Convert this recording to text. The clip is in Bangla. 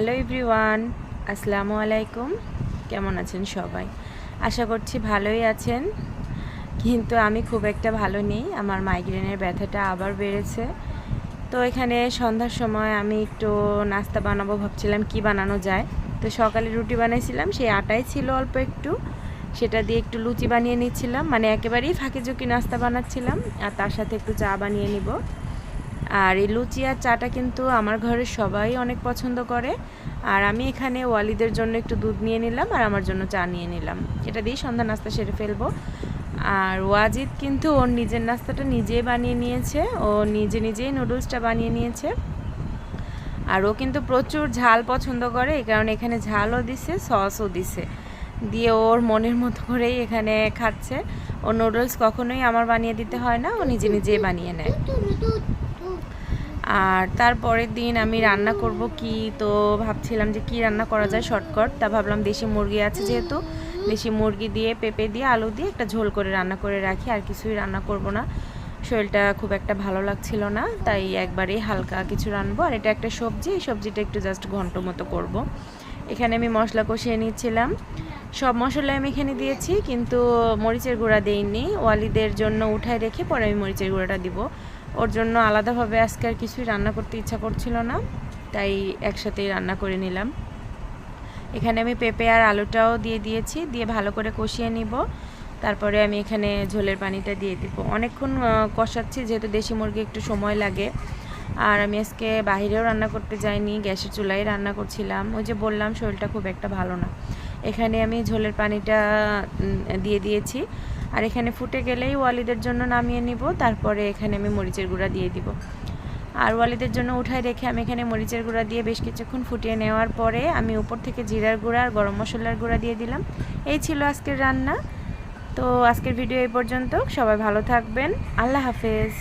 হ্যালো এভরিওয়ান, আসসালামু আলাইকুম। কেমন আছেন সবাই? আশা করছি ভালোই আছেন, কিন্তু আমি খুব একটা ভালো নেই। আমার মাইগ্রেনের ব্যথাটা আবার বেড়েছে। তো এখানে সন্ধ্যার সময় আমি একটু নাস্তা বানাবো ভাবছিলাম কি বানানো যায়। তো সকালে রুটি বানাইছিলাম, সেই আটাই ছিল অল্প একটু, সেটা দিয়ে একটু লুচি বানিয়ে নিচ্ছিলাম, মানে একেবারেই ফাঁকি ঝুঁকি নাস্তা বানাচ্ছিলাম। আর তার সাথে একটু চা বানিয়ে নিব। আর এই লুচি আর চাটা কিন্তু আমার ঘরের সবাই অনেক পছন্দ করে। আর আমি এখানে ওয়ালিদের জন্য একটু দুধ নিয়ে নিলাম আর আমার জন্য চা নিয়ে নিলাম। এটা দিয়েই সন্ধ্যা নাস্তা সেরে ফেলবো। আর ওয়াজিদ কিন্তু ওর নিজের নাস্তাটা নিজেই বানিয়ে নিয়েছে, ও নিজেই নুডলসটা বানিয়ে নিয়েছে। আর ও কিন্তু প্রচুর ঝাল পছন্দ করে, এই কারণে এখানে ঝালও দিছে, সসও দিছে, দিয়ে ওর মনের মতো করেই এখানে খাচ্ছে। ও নুডলস কখনোই আমার বানিয়ে দিতে হয় না, ও নিজেই বানিয়ে নেয়। আর তারপরের দিন আমি রান্না করব কি, তো ভাবছিলাম যে কি রান্না করা যায় শর্টকাট। তা ভাবলাম দেশি মুরগি আছে যেহেতু, দেশি মুরগি দিয়ে পেঁপে দিয়ে আলু দিয়ে একটা ঝোল করে রান্না করে রাখি, আর কিছুই রান্না করব না। শরীরটা খুব একটা ভালো লাগছিল না, তাই একবারেই হালকা কিছু রানবো। আর এটা একটা সবজি, এই সবজিটা একটু জাস্ট ঘন্ট মতো করব। এখানে আমি মশলা কষিয়ে নিচ্ছিলাম, সব মশলা আমি এখানে দিয়েছি, কিন্তু মরিচের গুঁড়া দেইনি। ওয়ালিদের জন্য উঠায় রেখে পরে আমি মরিচের গুঁড়াটা দিব। ওর জন্য আলাদাভাবে আজকে আর কিছুই রান্না করতে ইচ্ছা করছিল না, তাই একসাথেই রান্না করে নিলাম। এখানে আমি পেঁপে আর আলুটাও দিয়ে দিয়েছি, দিয়ে ভালো করে কষিয়ে নিব। তারপরে আমি এখানে ঝোলের পানিটা দিয়ে দিব। অনেকক্ষণ কষাচ্ছি, যেহেতু দেশি মুরগি একটু সময় লাগে। আর আমি আজকে বাইরেও রান্না করতে যাইনি, গ্যাসের চুলায় রান্না করছিলাম। ওই যে বললাম শরীরটা খুব একটা ভালো না। এখানে আমি ঝোলের পানিটা দিয়ে দিয়েছি। আর এখানে ফুটে গেলেই ওয়ালিদের জন্য নামিয়ে নিব। তারপরে এখানে আমি মরিচের গুঁড়া দিয়ে দিব। আর ওয়ালিদের জন্য উঠায় রেখে আমি এখানে মরিচের গুঁড়া দিয়ে বেশ কিছুক্ষণ ফুটিয়ে নেওয়ার পরে আমি উপর থেকে জিরার গুঁড়া আর গরম মশলার গুঁড়া দিয়ে দিলাম। এই ছিল আজকের রান্না। তো আজকের ভিডিও এই পর্যন্ত। সবাই ভালো থাকবেন। আল্লাহ হাফেজ।